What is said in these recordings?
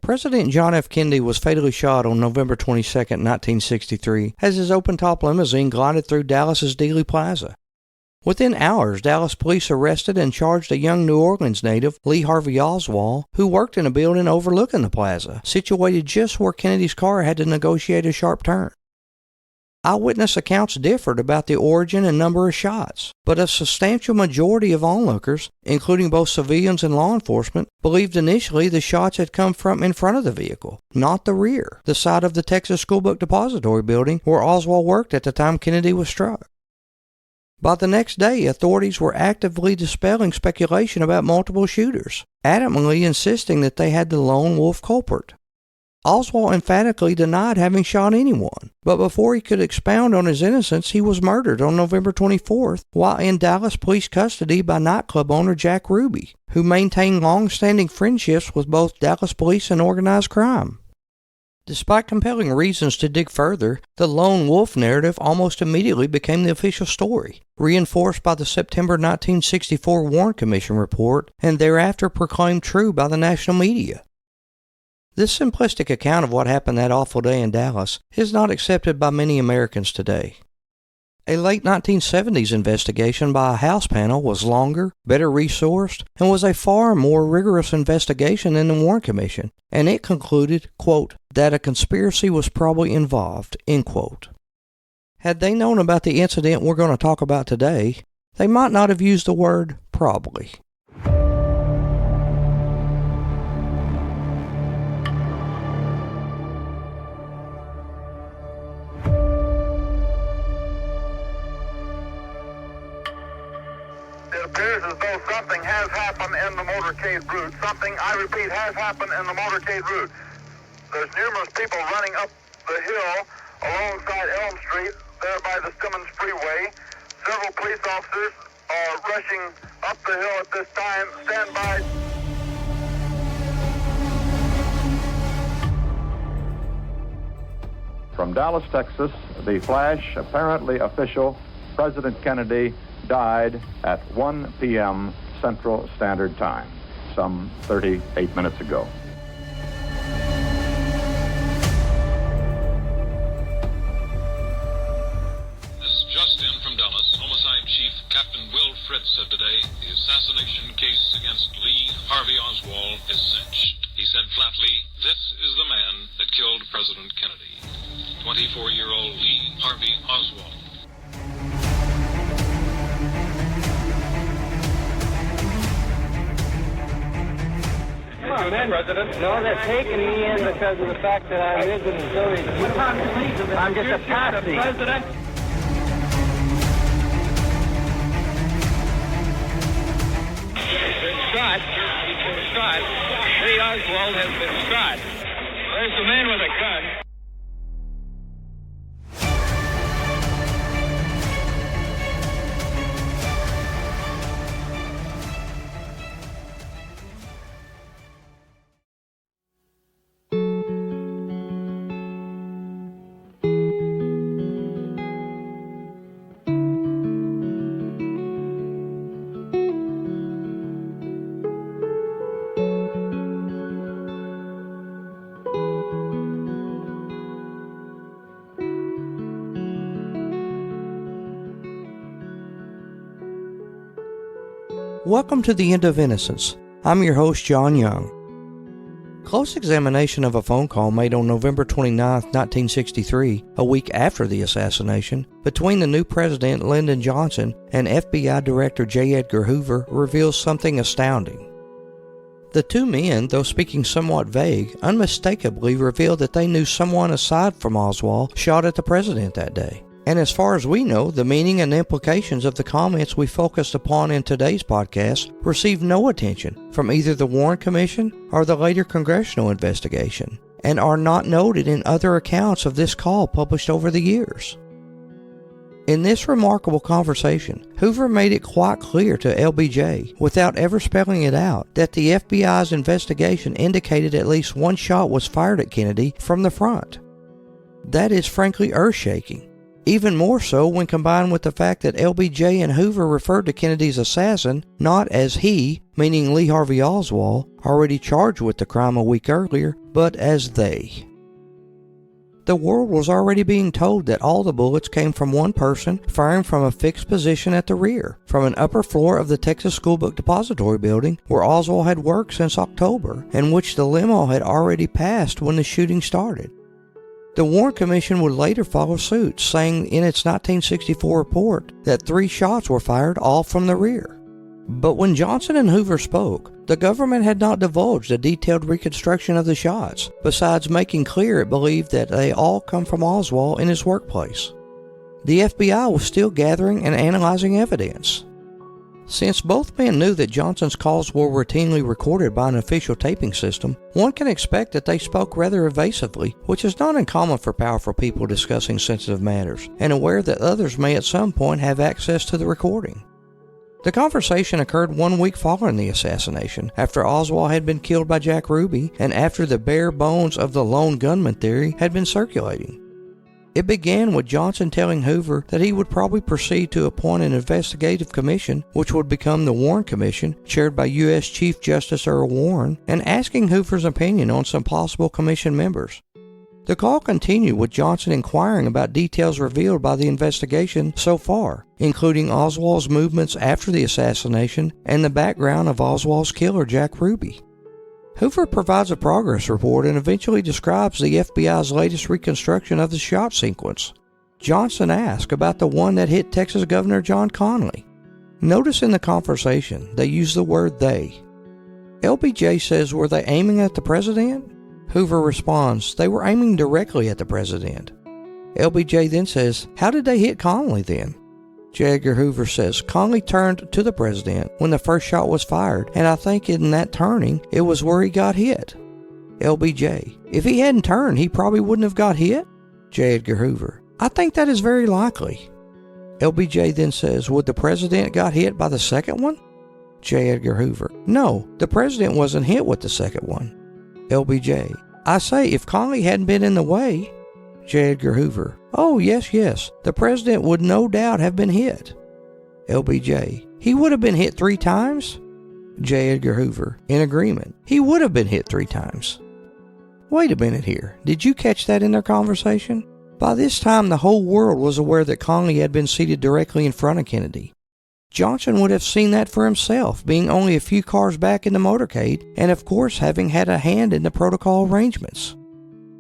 President John F. Kennedy was fatally shot on November 22, 1963, as his open-top limousine glided through Dallas's Dealey Plaza. Within hours, Dallas police arrested and charged a young New Orleans native, Lee Harvey Oswald, who worked in a building overlooking the plaza, situated just where Kennedy's car had to negotiate a sharp turn. Eyewitness accounts differed about the origin and number of shots, but a substantial majority of onlookers, including both civilians and law enforcement, believed initially the shots had come from in front of the vehicle, not the rear, the side of the Texas Schoolbook Depository building where Oswald worked at the time Kennedy was struck. By the next day, authorities were actively dispelling speculation about multiple shooters, adamantly insisting that they had the lone wolf culprit. Oswald emphatically denied having shot anyone, but before he could expound on his innocence, he was murdered on November 24th while in Dallas police custody by nightclub owner Jack Ruby, who maintained long-standing friendships with both Dallas police and organized crime. Despite compelling reasons to dig further, the lone wolf narrative almost immediately became the official story, reinforced by the September 1964 Warren Commission report and thereafter proclaimed true by the national media. This simplistic account of what happened that awful day in Dallas is not accepted by many Americans today. A late 1970s investigation by a House panel was longer, better resourced, and was a far more rigorous investigation than the Warren Commission, and it concluded, quote, that a conspiracy was probably involved, end quote. Had they known about the incident we're going to talk about today, they might not have used the word probably. It appears as though something has happened in the motorcade route. Something, I repeat, has happened in the motorcade route. There's numerous people running up the hill alongside Elm Street, there by the Simmons Freeway. Several police officers are rushing up the hill at this time. Stand by. From Dallas, Texas, the flash, apparently official, President Kennedy died at 1 p.m. Central Standard Time, some 38 minutes ago. This is just in from Dallas. Homicide Chief Captain Will Fritz said today the assassination case against Lee Harvey Oswald is cinched. He said flatly, this is the man that killed President Kennedy. 24-year-old Lee Harvey Oswald. President. No, they're taking me in because of the fact that I live in Missouri. I'm just a patsy. President. Been shot. He's been shot. Lee Oswald has been shot. There's the man with a gun. Welcome to the End of Innocence. I'm your host, John Young. Close examination of a phone call made on November 29, 1963, a week after the assassination, between the new president Lyndon Johnson and FBI Director J. Edgar Hoover reveals something astounding. The two men, though speaking somewhat vague, unmistakably revealed that they knew someone aside from Oswald shot at the president that day. And as far as we know, the meaning and implications of the comments we focused upon in today's podcast received no attention from either the Warren Commission or the later congressional investigation, and are not noted in other accounts of this call published over the years. In this remarkable conversation, Hoover made it quite clear to LBJ, without ever spelling it out, that the FBI's investigation indicated at least one shot was fired at Kennedy from the front. That is frankly earth-shaking. Even more so when combined with the fact that LBJ and Hoover referred to Kennedy's assassin not as he, meaning Lee Harvey Oswald, already charged with the crime a week earlier, but as they. The world was already being told that all the bullets came from one person firing from a fixed position at the rear, from an upper floor of the Texas Schoolbook Depository building where Oswald had worked since October, and which the limo had already passed when the shooting started. The Warren Commission would later follow suit, saying in its 1964 report that 3 shots were fired, all from the rear. But when Johnson and Hoover spoke, the government had not divulged a detailed reconstruction of the shots, besides making clear it believed that they all come from Oswald in his workplace. The FBI was still gathering and analyzing evidence. Since both men knew that Johnson's calls were routinely recorded by an official taping system, one can expect that they spoke rather evasively, which is not uncommon for powerful people discussing sensitive matters, and aware that others may at some point have access to the recording. The conversation occurred 1 week following the assassination, after Oswald had been killed by Jack Ruby, and after the bare bones of the lone gunman theory had been circulating. It began with Johnson telling Hoover that he would probably proceed to appoint an investigative commission, which would become the Warren Commission, chaired by U.S. Chief Justice Earl Warren, and asking Hoover's opinion on some possible commission members. The call continued with Johnson inquiring about details revealed by the investigation so far, including Oswald's movements after the assassination and the background of Oswald's killer, Jack Ruby. Hoover provides a progress report and eventually describes the FBI's latest reconstruction of the shot sequence. Johnson asked about the one that hit Texas Governor John Connally. Notice in the conversation they use the word they. LBJ says, "Were they aiming at the president?" Hoover responds, "They were aiming directly at the president." LBJ then says, "How did they hit Connally then?" J. Edgar Hoover says, "Connally turned to the president when the first shot was fired, and I think in that turning, it was where he got hit." LBJ, "If he hadn't turned, he probably wouldn't have got hit?" J. Edgar Hoover, "I think that is very likely." LBJ then says, "Would the president got hit by the second one?" J. Edgar Hoover, "No, the president wasn't hit with the second one." LBJ, "I say, if Connally hadn't been in the way..." J. Edgar Hoover, "Oh, yes, the president would no doubt have been hit." LBJ, "He would have been hit 3 times? J. Edgar Hoover, in agreement, "He would have been hit 3 times. Wait a minute here, did you catch that in their conversation? By this time, the whole world was aware that Connally had been seated directly in front of Kennedy. Johnson would have seen that for himself, being only a few cars back in the motorcade, and of course having had a hand in the protocol arrangements.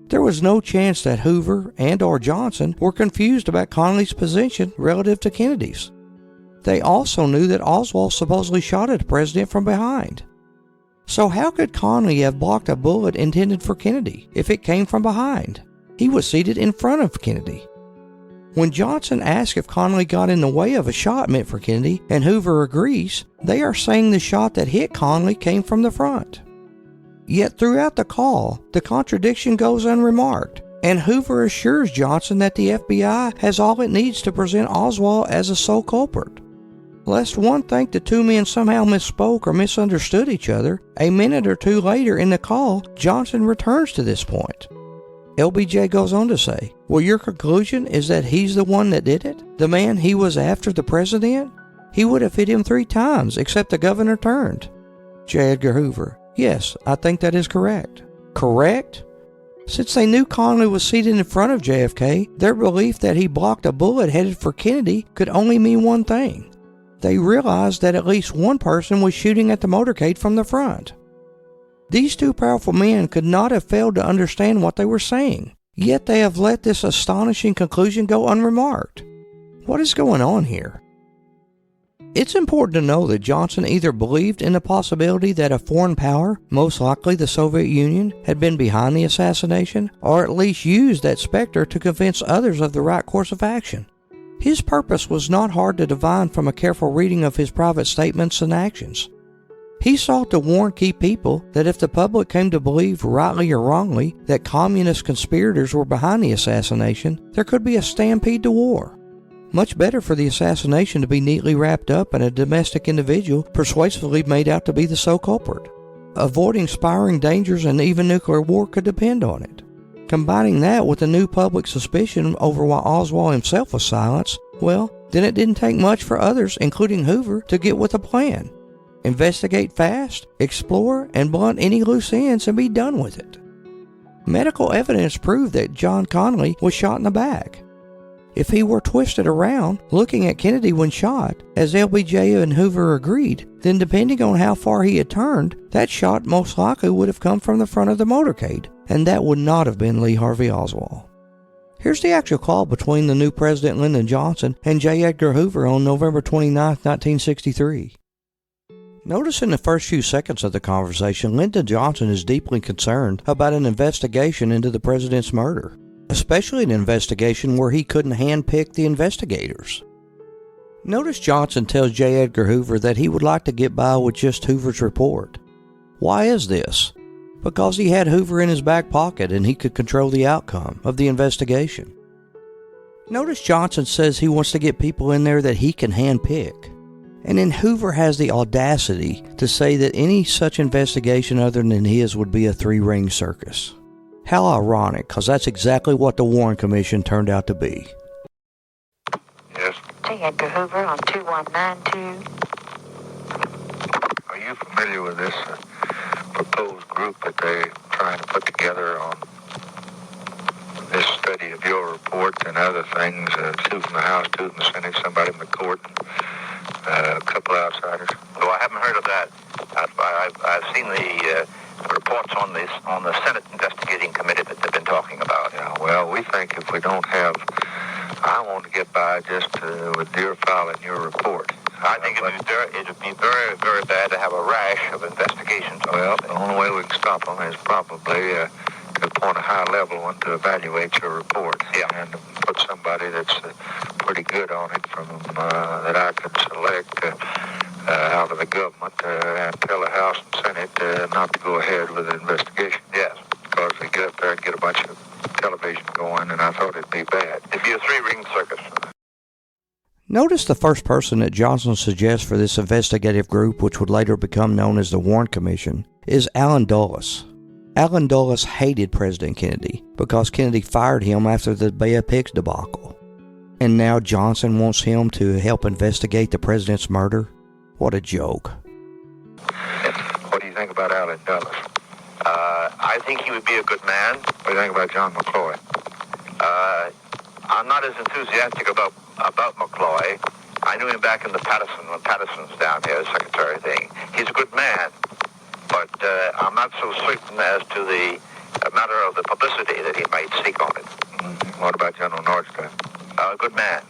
There was no chance that Hoover and or Johnson were confused about Connally's position relative to Kennedy's. They also knew that Oswald supposedly shot at the president from behind. So how could Connally have blocked a bullet intended for Kennedy if it came from behind? He was seated in front of Kennedy. When Johnson asks if Connally got in the way of a shot meant for Kennedy, and Hoover agrees, they are saying the shot that hit Connally came from the front. Yet throughout the call, the contradiction goes unremarked, and Hoover assures Johnson that the FBI has all it needs to present Oswald as a sole culprit. Lest one think the two men somehow misspoke or misunderstood each other, a minute or two later in the call, Johnson returns to this point. LBJ goes on to say, "Well, your conclusion is that he's the one that did it? The man he was after the president? He would have hit him 3 times, except the governor turned." J. Edgar Hoover, "Yes, I think that is correct." Correct? Since they knew Connally was seated in front of JFK, their belief that he blocked a bullet headed for Kennedy could only mean one thing. They realized that at least one person was shooting at the motorcade from the front. These two powerful men could not have failed to understand what they were saying, yet they have let this astonishing conclusion go unremarked. What is going on here? It's important to know that Johnson either believed in the possibility that a foreign power, most likely the Soviet Union, had been behind the assassination, or at least used that specter to convince others of the right course of action. His purpose was not hard to divine from a careful reading of his private statements and actions. He sought to warn key people that if the public came to believe, rightly or wrongly, that communist conspirators were behind the assassination, there could be a stampede to war. Much better for the assassination to be neatly wrapped up and a domestic individual persuasively made out to be the sole culprit. Avoiding spiraling dangers and even nuclear war could depend on it. Combining that with the new public suspicion over why Oswald himself was silenced, well, then it didn't take much for others, including Hoover, to get with a plan. Investigate fast, explore, and blunt any loose ends and be done with it. Medical evidence proved that John Connally was shot in the back. If he were twisted around, looking at Kennedy when shot, as LBJ and Hoover agreed, then depending on how far he had turned, that shot most likely would have come from the front of the motorcade, and that would not have been Lee Harvey Oswald. Here's the actual call between the new President Lyndon Johnson and J. Edgar Hoover on November 29, 1963. Notice in the first few seconds of the conversation, Lyndon Johnson is deeply concerned about an investigation into the president's murder, especially an investigation where he couldn't handpick the investigators. Notice Johnson tells J. Edgar Hoover that he would like to get by with just Hoover's report. Why is this? Because he had Hoover in his back pocket and he could control the outcome of the investigation. Notice Johnson says he wants to get people in there that he can handpick. And then Hoover has the audacity to say that any such investigation other than his would be a three-ring circus. How ironic, because that's exactly what the Warren Commission turned out to be. Yes. J. Edgar Hoover on 2192. Are you familiar with this proposed group that they're trying to put together on this study of your report and other things? Two from the House, two from the Senate, somebody from the court, a couple outsiders. No, I haven't heard of that. I've seen the reports on the Senate investigating committee that they've been talking about. Yeah, well, we think if we don't have, I want to get by just with your file and your report. I think it'd be very, very bad to have a rash of investigations. Well, the only way we can stop them is probably to appoint a high-level one to evaluate your report. Yeah. And put somebody that's pretty good on it from that I could select out of the government and tell the House and Senate not to go ahead with the investigation. Yes. Because they get up there and get a bunch of television going, and I thought it'd be bad. It'd be a three-ring circus. Notice the first person that Johnson suggests for this investigative group, which would later become known as the Warren Commission, is Allen Dulles. Allen Dulles hated President Kennedy because Kennedy fired him after the Bay of Pigs debacle. And now Johnson wants him to help investigate the president's murder? What a joke. What do you think about Allen Dulles? I think he would be a good man. What do you think about John McCloy? I'm not as enthusiastic about McCloy. I knew him back in the when Patterson's down here, secretary thing. He's a good man, but I'm not so certain as to the matter of the publicity that he might seek on it. Mm-hmm. What about General Nordstrom? A good man.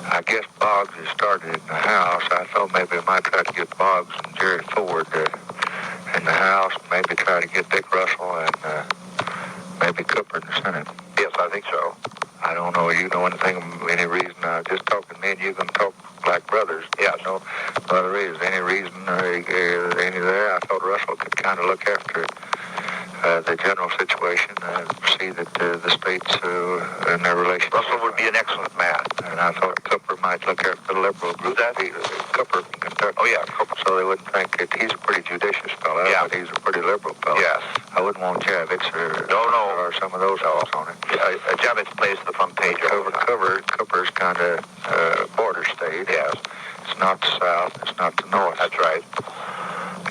I guess Boggs has started in the House. I thought maybe I might try to get Boggs and Jerry Ford in the House, maybe try to get Dick Russell and maybe Cooper in the Senate. Yes, I think so. I don't know. You know anything? Any reason? Just talking to me and you can talk like brothers. Yes. No other reason. Any reason? Any there? I thought Russell could kind of look after the general situation and see that the states and their relations. Russell would be an excellent man. And I thought Cooper might look after the liberal group. Cooper from Kentucky. Oh, yeah, Cooper. So they wouldn't think that he's a pretty judicious fellow, yeah. But he's a pretty liberal fellow. Yes. I wouldn't want Javits or some of those fellows on it. Javits plays the front page. Cooper's kind of border state. Yes. It's not the South. It's not the North. That's right.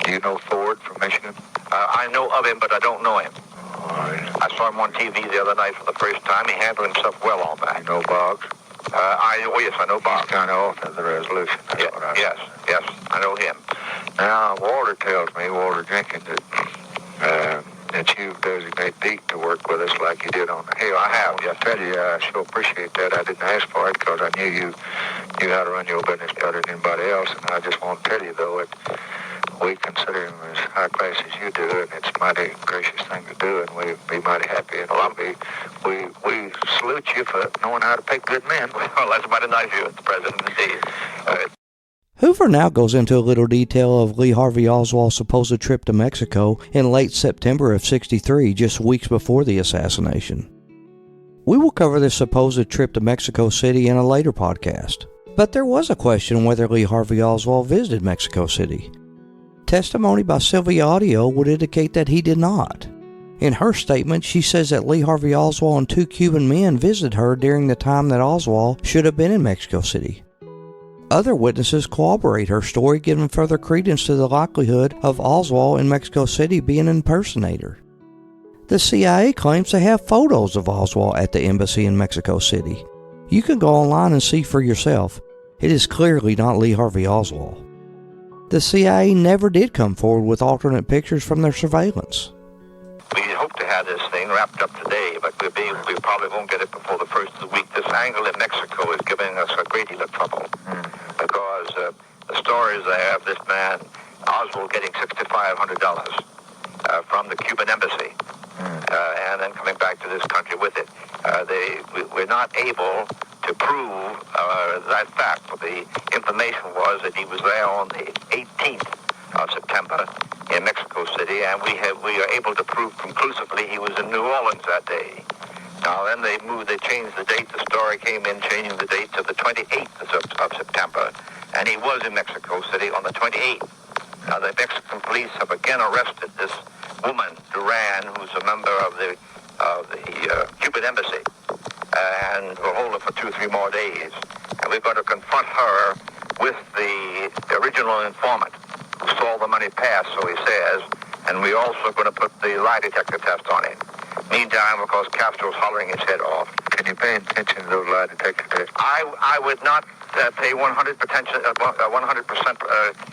Do you know Ford from Michigan? I know of him, but I don't know him. All right. I saw him on TV the other night for the first time. He handled himself well on that. You know Boggs? Yes, I know Boggs. He's kind of off of the resolution. Yes, I know him. Now, Walter Jenkins, that you've designated Deke to work with us like you did on the Hill. I have, yes. I tell you, I sure appreciate that. I didn't ask for it because I knew you knew how to run your business better than anybody else. And I just want to tell you, though, that we consider him as high class as you do, and it's a mighty gracious thing to do, and we'd be mighty happy. And we salute you for knowing how to pick good men. Well, that's mighty nice of you, the President, indeed. Hoover now goes into a little detail of Lee Harvey Oswald's supposed trip to Mexico in late September of '63, just weeks before the assassination. We will cover this supposed trip to Mexico City in a later podcast, but there was a question whether Lee Harvey Oswald visited Mexico City. Testimony by Sylvia Audio would indicate that he did not. In her statement, she says that Lee Harvey Oswald and 2 Cuban men visited her during the time that Oswald should have been in Mexico City. Other witnesses corroborate her story, giving further credence to the likelihood of Oswald in Mexico City being an impersonator. The CIA claims to have photos of Oswald at the embassy in Mexico City. You can go online and see for yourself. It is clearly not Lee Harvey Oswald. The CIA never did come forward with alternate pictures from their surveillance. We hope to have this thing wrapped up today, but we probably won't get it before the first of the week. This angle in Mexico is giving us a great deal of trouble because the stories there of this man, Oswald, getting $6,500 from the Cuban embassy and then coming back to this country with it. We're not able to prove that fact. The information was that he was there on the 18th of September in Mexico City, and we are able to prove conclusively he was in New Orleans that day. Now then they changed the date. The story came in changing the date to the 28th of September, and he was in Mexico City on the 28th. Now the Mexican police have again arrested this woman, Duran, who's a member of the Cuban embassy, and we'll hold her for 2-3 more days. And we've got to confront her with the original informant who saw the money pass, so he says, and we're also going to put the lie detector test on him. Meantime, of course, Castro's hollering his head off. Can you pay attention to those lie detector tests? I would not pay 100%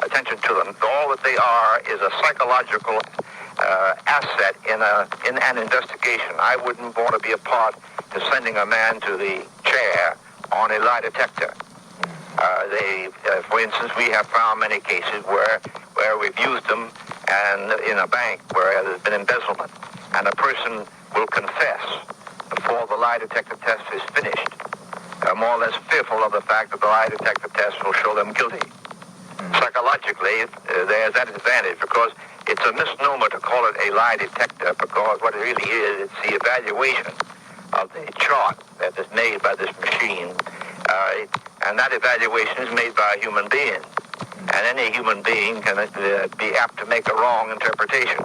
attention to them. All that they are is a psychological asset in an investigation. I wouldn't want to be a part to sending a man to the chair on a lie detector. For instance, we have found many cases where we've used them and in a bank where there's been embezzlement, and a person will confess before the lie detector test is finished, more or less fearful of the fact that the lie detector test will show them guilty. Psychologically, there's that advantage because it's a misnomer to call it a lie detector, because what it really is, it's the evaluation of the chart that is made by this machine, and that evaluation is made by a human being, and any human being can be apt to make a wrong interpretation.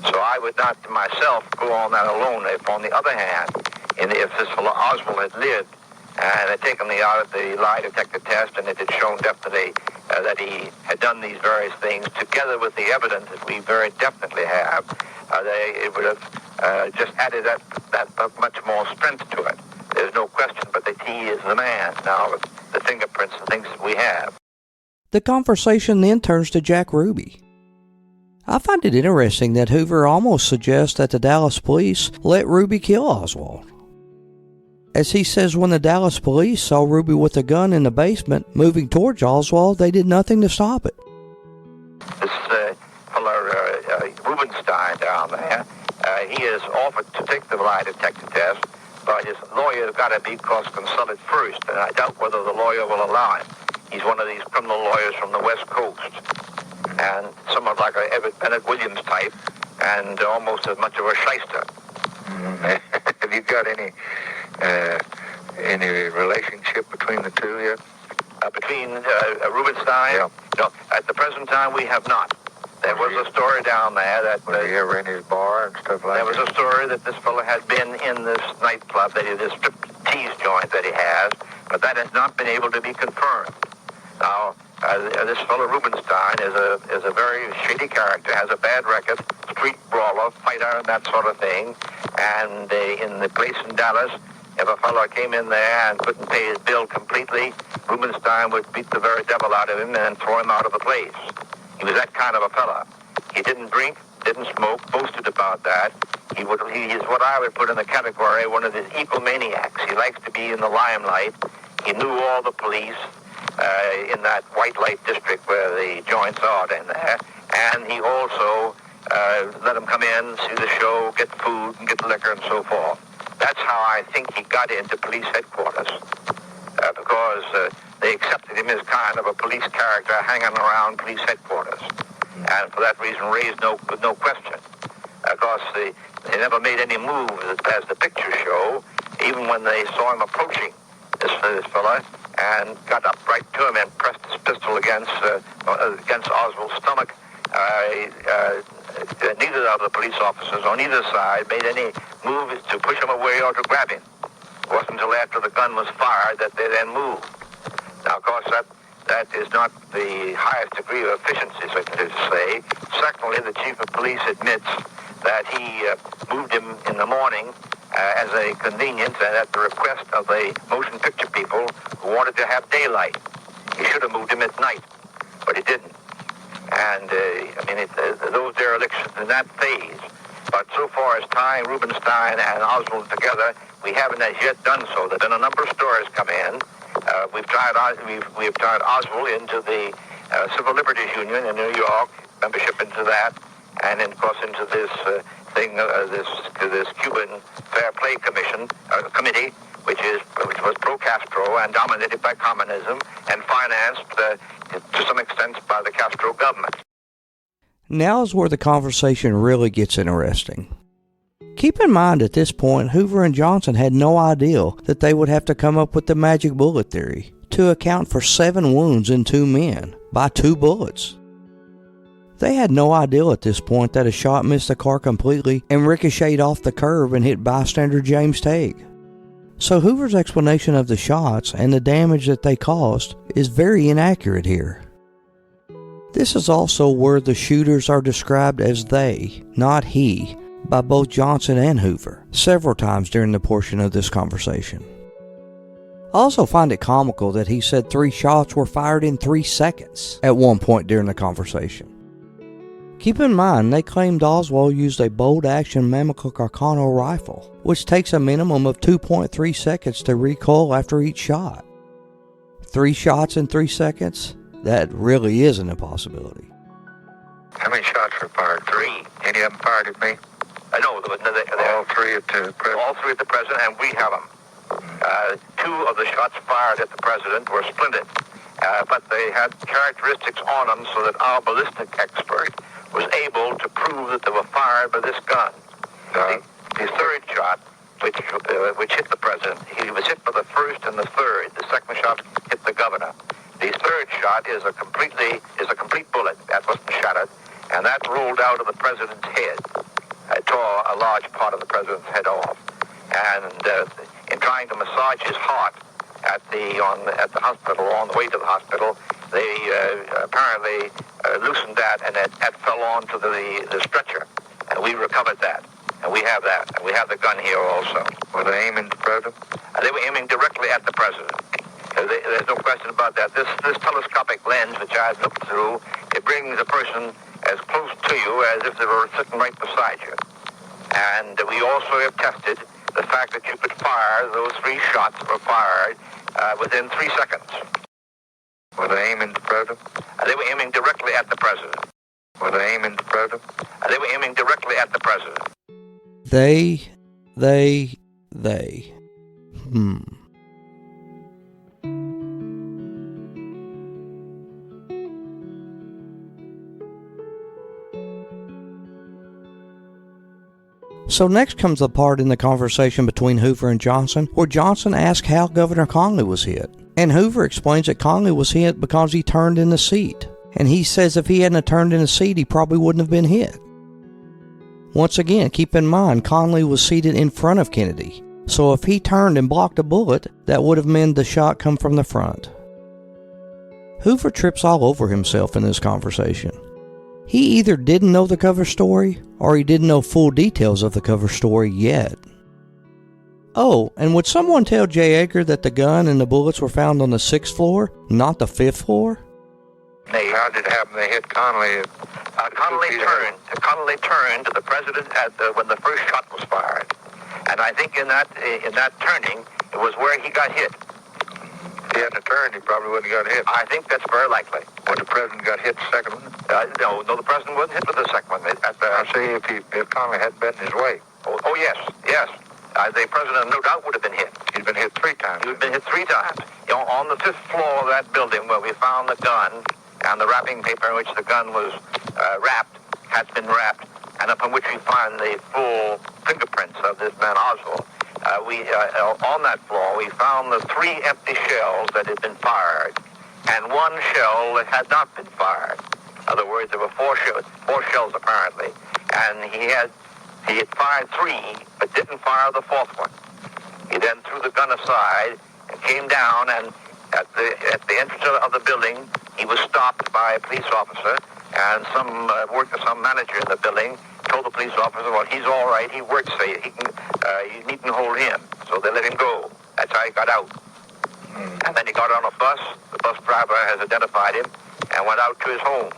So I would not myself go on that alone. If, on the other hand, if this fellow Oswald had lived and had taken the lie detector test, and it had shown definitely that he had done these various things, together with the evidence that we very definitely have, it would have just added that much more strength to it. There's no question, but that he is the man now with the fingerprints and things that we have. The conversation then turns to Jack Ruby. I find it interesting that Hoover almost suggests that the Dallas police let Ruby kill Oswald. As he says, when the Dallas police saw Ruby with a gun in the basement moving towards Oswald, they did nothing to stop it. This fellow Rubenstein down there, he has offered to take the lie detector test, but his lawyer's got to be cross-consulted first, and I doubt whether the lawyer will allow him. He's one of these criminal lawyers from the West Coast, and somewhat like a Everett Bennett Williams type, and almost as much of a shyster. Have you got any relationship between the two here? Between Rubenstein? Yeah. No, at the present time we have not. There was a story down there that... Was he ever in his bar and stuff like that? There was a story that this fellow had been in this nightclub, this strip-tease joint that he has, but that has not been able to be confirmed. Now, this fellow Rubenstein is a very shady character, has a bad record, street brawler, fighter, and that sort of thing. And in the place in Dallas, if a fellow came in there and couldn't pay his bill completely, Rubenstein would beat the very devil out of him and throw him out of the place. He was that kind of a fella. He didn't drink, didn't smoke, boasted about that. He is what I would put in the category, one of these egomaniacs. He likes to be in the limelight. He knew all the police in that white light district where the joints are in there. And he also let them come in, see the show, get the food, and get the liquor and so forth. That's how I think he got into police headquarters, because they accepted him as kind of a police character hanging around police headquarters, and for that reason raised no question. Of course, they never made any move as the pictures show, even when they saw him approaching this fella, and got up right to him and pressed his pistol against Oswald's stomach. neither of the police officers on either side made any moves to push him away or to grab him. It wasn't until after the gun was fired that they then moved. Now, of course, that is not the highest degree of efficiency, so to say. Secondly, the chief of police admits that he moved him in the morning as a convenience and at the request of the motion picture people who wanted to have daylight. He should have moved him at night, but he didn't. And, those derelictions in that phase. But so far as tying Rubenstein and Oswald together, we haven't as yet done so. There have been a number of stories come in. We've tied Oswald into the Civil Liberties Union in New York, membership into that, and then, of course, into this this Cuban Fair Play Committee, which was pro-Castro and dominated by communism and financed to some extent by the Castro government. Now is where the conversation really gets interesting. Keep in mind at this point, Hoover and Johnson had no idea that they would have to come up with the magic bullet theory to account for 7 wounds in 2 men by 2 bullets. They had no idea at this point that a shot missed the car completely and ricocheted off the curb and hit bystander James Tague. So Hoover's explanation of the shots and the damage that they caused is very inaccurate here. This is also where the shooters are described as they, not he, by both Johnson and Hoover, several times during the portion of this conversation. I also find it comical that he said 3 shots were fired in 3 seconds at one point during the conversation. Keep in mind, they claimed Oswald used a bolt-action Mammoth Carcano rifle, which takes a minimum of 2.3 seconds to recoil after each shot. 3 shots in 3 seconds? That really is an impossibility. How many shots were fired? 3. Any of them fired at me? No, all 3 at the president. All 3 at the president, and we have them. 2 of the shots fired at the president were splinted, but they had characteristics on them so that our ballistic expert was able to prove that they were fired by this gun. The 3rd shot, which hit the president, he was hit by the 1st and the 3rd. The 2nd shot hit the governor. The 3rd shot is a complete bullet that wasn't shattered, and that rolled out of the president's head. It tore a large part of the president's head off. And in trying to massage his heart at the hospital, on the way to the hospital, they apparently loosened that, and that fell onto the stretcher, and we recovered that, and we have that, and we have the gun here also. Were they aiming at the president? They were aiming directly at the president. There's no question about that. This telescopic lens, which I've looked through, it brings a person as close to you as if they were sitting right beside you. And we also have tested the fact that you could fire those 3 shots that were fired within 3 seconds. Were they aiming at the president? They were aiming directly at the president. Were they aiming at the president? They were aiming directly at the president. They. So next comes the part in the conversation between Hoover and Johnson where Johnson asks how Governor Conley was hit. And Hoover explains that Conley was hit because he turned in the seat. And he says if he hadn't turned in the seat, he probably wouldn't have been hit. Once again, keep in mind, Conley was seated in front of Kennedy. So if he turned and blocked a bullet, that would have meant the shot come from the front. Hoover trips all over himself in this conversation. He either didn't know the cover story, or he didn't know full details of the cover story yet. Oh, and would someone tell J. Edgar that the gun and the bullets were found on the 6th floor, not the 5th floor? How did it happen they hit Conley? Conley turned to the president when the first shot was fired. And I think in that turning, it was where he got hit. If he hadn't turned, he probably wouldn't have got hit. I think that's very likely. When the president got hit the second one? No, the president wasn't hit with the second one. I say if Conley hadn't been in his way. Oh yes. The president no doubt would have been hit. He'd been hit 3 times. He'd been hit 3 times. On the 5th floor of that building where we found the gun and the wrapping paper in which the gun was had been wrapped, and upon which we find the full fingerprints of this man Oswald. On that floor, we found the 3 empty shells that had been fired, and 1 shell that had not been fired. In other words, there were 4 shells apparently. and he had fired 3, but didn't fire the 4th one. He then threw the gun aside and came down, and at the entrance of the building, he was stopped by a police officer, and some manager in the building told the police officer, well, he's all right, he works for you, you needn't hold him. So they let him go. That's how he got out. And then he got on a bus. The bus driver has identified him and went out to his home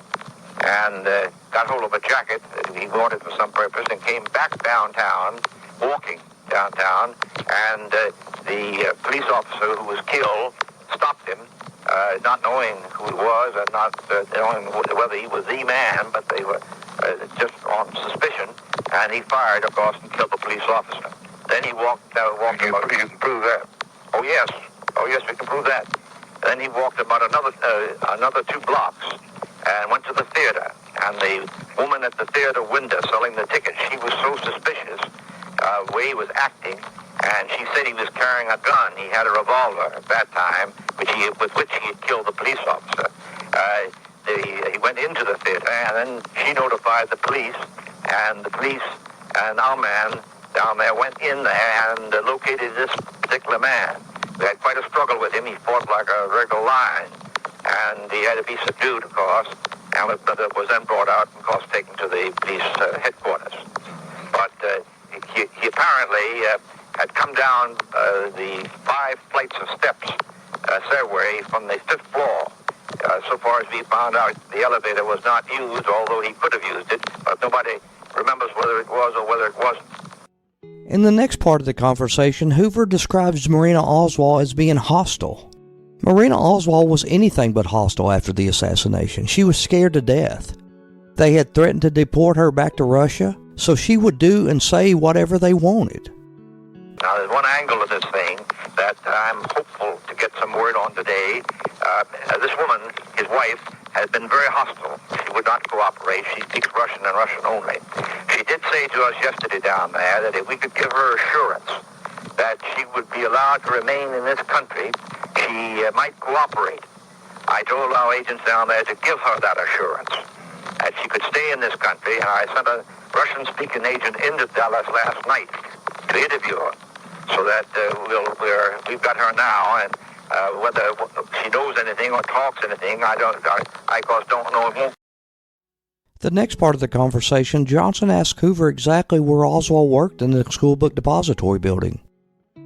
and got hold of a jacket that he wanted for some purpose and came back downtown, walking downtown, and the police officer who was killed stopped him, not knowing who he was and not knowing whether he was the man, but they were just on suspicion, and he fired, of course, and killed the police officer. Then he walked about... You can prove that? Oh, yes, we can prove that. Then he walked about another 2 blocks and went to the theater, and the woman at the theater window selling the tickets, she was so suspicious the way he was acting, and she said he was carrying a gun. He had a revolver at that time, with which he had killed the police officer. He went into the theater, and then she notified the police, and the police and our man down there went in there and located this particular man. We had quite a struggle with him. He fought like a regular lion, and he had to be subdued, of course, and it was then brought out and, of course, taken to the police headquarters. But he apparently had come down the 5 flights of steps stairway from the 5th floor. So far as we found out, the elevator was not used, although he could have used it, but nobody remembers whether it was or whether it wasn't. In the next part of the conversation, Hoover describes Marina Oswald as being hostile. Marina Oswald was anything but hostile after the assassination. She was scared to death. They had threatened to deport her back to Russia, so she would do and say whatever they wanted. Now, there's one angle of this thing that I'm hopeful to get some word on today. This woman, his wife, has been very hostile. She would not cooperate. She speaks Russian and Russian only. She did say to us yesterday down there that if we could give her assurance that she would be allowed to remain in this country, she might cooperate. I told our agents down there to give her that assurance, that she could stay in this country, and I sent a Russian-speaking agent into Dallas last night to interview her, so that we've got her now, and whether she knows anything or talks anything, I of course don't know. The next part of the conversation, Johnson asked Hoover exactly where Oswald worked in the school book depository building.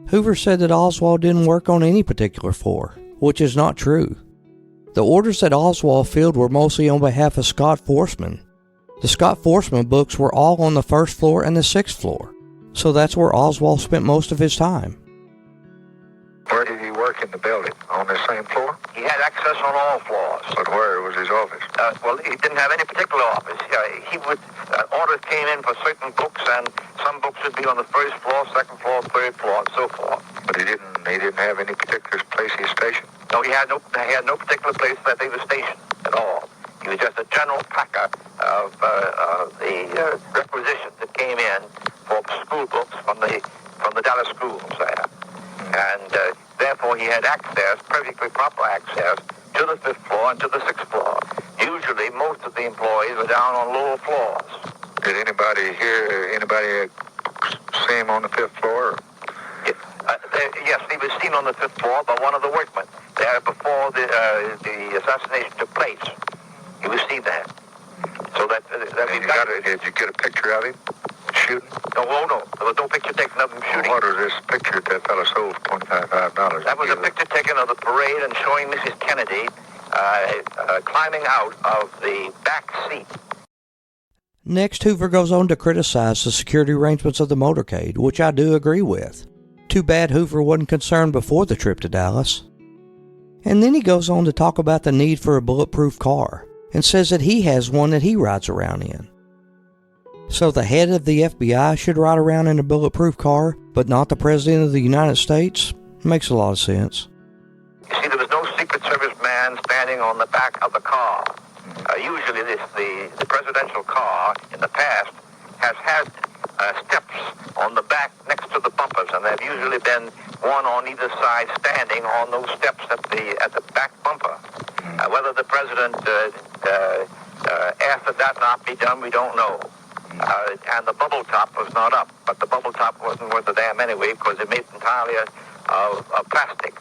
Hoover said that Oswald didn't work on any particular floor, which is not true. The orders that Oswald filled were mostly on behalf of Scott Forsman. The Scott Forsman books were all on the 1st floor and the 6th floor, so that's where Oswald spent most of his time. Where did he work in the building? On the same floor? He had access on all floors. But where was his office? Well, he didn't have any particular office. Orders came in for certain books, and some books would be on the 1st floor, 2nd floor, 3rd floor, and so forth. But he didn't have any particular place he was stationed? No, he had no particular place that he was stationed at all. He was just a general packer of the requisitions that came in for school books from the Dallas schools there. And therefore he had access, perfectly proper access, to the 5th floor and to the 6th floor. Usually most of the employees were down on lower floors. Did anybody see him on the 5th floor? Yes, he was seen on the 5th floor by one of the workmen there before the assassination took place. He was seen there. So that we've got... Did you get a picture of him shooting? No. There was no picture taken of him shooting. What was this picture that fellow sold for $25? That was a picture taken of the parade and showing Mrs. Kennedy climbing out of the back seat. Next, Hoover goes on to criticize the security arrangements of the motorcade, which I do agree with. Too bad Hoover wasn't concerned before the trip to Dallas. And then he goes on to talk about the need for a bulletproof car, and says that he has one that he rides around in. So the head of the FBI should ride around in a bulletproof car, but not the President of the United States? Makes a lot of sense. You see, there was no Secret Service man standing on the back of the car. Usually the presidential car in the past has had steps on the back next to the bumpers, and there have usually been one on either side standing on those steps at the back bumper. Whether the president asked that not be done, we don't know. And the bubble top was not up. But the bubble top wasn't worth a damn anyway because it made entirely of plastic.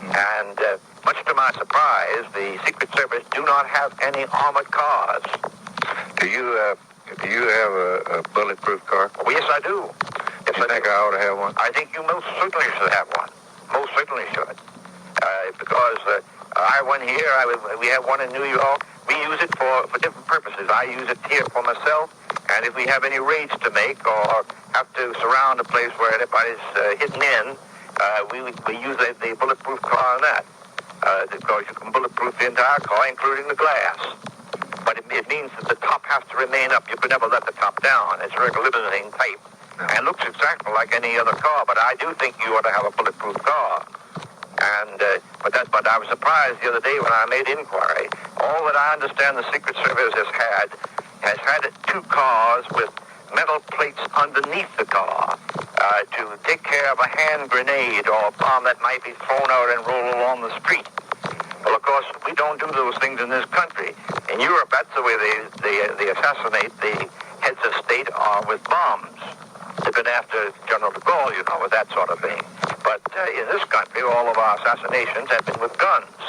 And much to my surprise, the Secret Service do not have any armored cars. Do you have a bulletproof car? Oh, yes, I do. Yes, you think I ought to have one? I think you most certainly should have one. Most certainly should. Because I have one here. We have one in New York. We use it for different purposes. I use it here for myself. And if we have any raids to make or have to surround a place where anybody's hidden in, we use the bulletproof car on that. Because you can bulletproof the entire car, including the glass. But it means that the top has to remain up. You can never let the top down. It's very limousine type. And looks exactly like any other car. But I do think you ought to have a bulletproof car. And but I was surprised the other day when I made inquiry. All that I understand the Secret Service has had 2 cars with metal plates underneath the car to take care of a hand grenade or a bomb that might be thrown out and roll along the street. Well, of course, we don't do those things in this country. In Europe, that's the way they assassinate the heads of state with bombs. They've been after General de Gaulle, you know, with that sort of thing. But in this country, all of our assassinations have been with guns.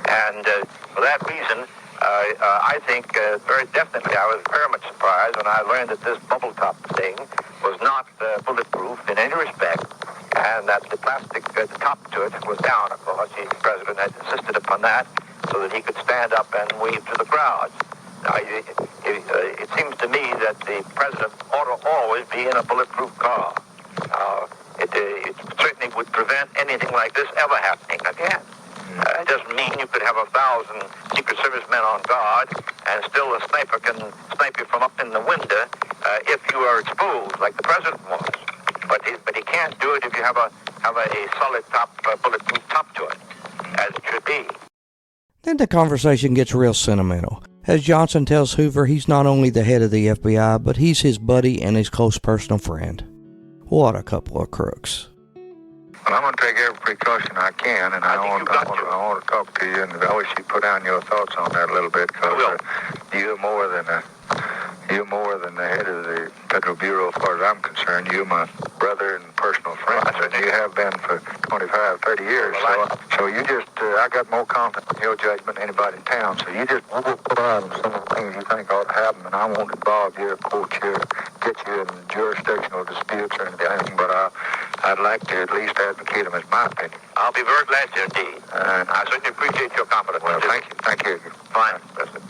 And for that reason, I think very definitely I was very much surprised when I learned that this bubble top thing was not bulletproof in any respect, and that the plastic, the top to it was down, of course. The president had insisted upon that so that he could stand up and wave to the crowds. Now, it seems to me that the president ought to always be in a bulletproof car. It certainly would prevent anything like this ever happening again. It doesn't mean you could have 1,000 Secret Service men on guard and still a sniper can snipe you from up in the window if you are exposed, like the president was. But he can't do it if you have a solid top, bulletproof top to it, as it should be. Then the conversation gets real sentimental, as Johnson tells Hoover he's not only the head of the FBI, but he's his buddy and his close personal friend. What a couple of crooks. Well, I'm going to take every precaution I can, and I want to talk to you, and I wish you'd put down your thoughts on that a little bit, because you're more than the head of the Federal Bureau as far as I'm concerned. You're my brother and personal friend, and you have been for 25, 30 years. So you just, I got more confidence in your judgment than anybody in town, so you just put on some of the things you think ought to happen, and I won't involve you, quote you, get you in jurisdictional disputes or anything, but I'd like to at least advocate them as my opinion. I'll be very glad to, indeed. I certainly appreciate your confidence. Well, thank you. Thank you. Fine, President.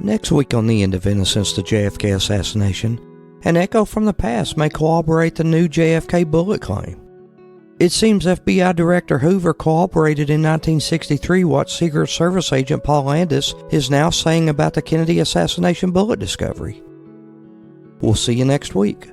Next week on the end of Innocence, the JFK assassination, an echo from the past may corroborate the new JFK bullet claim. It seems FBI Director Hoover corroborated in 1963 what Secret Service agent Paul Landis is now saying about the Kennedy assassination bullet discovery. We'll see you next week.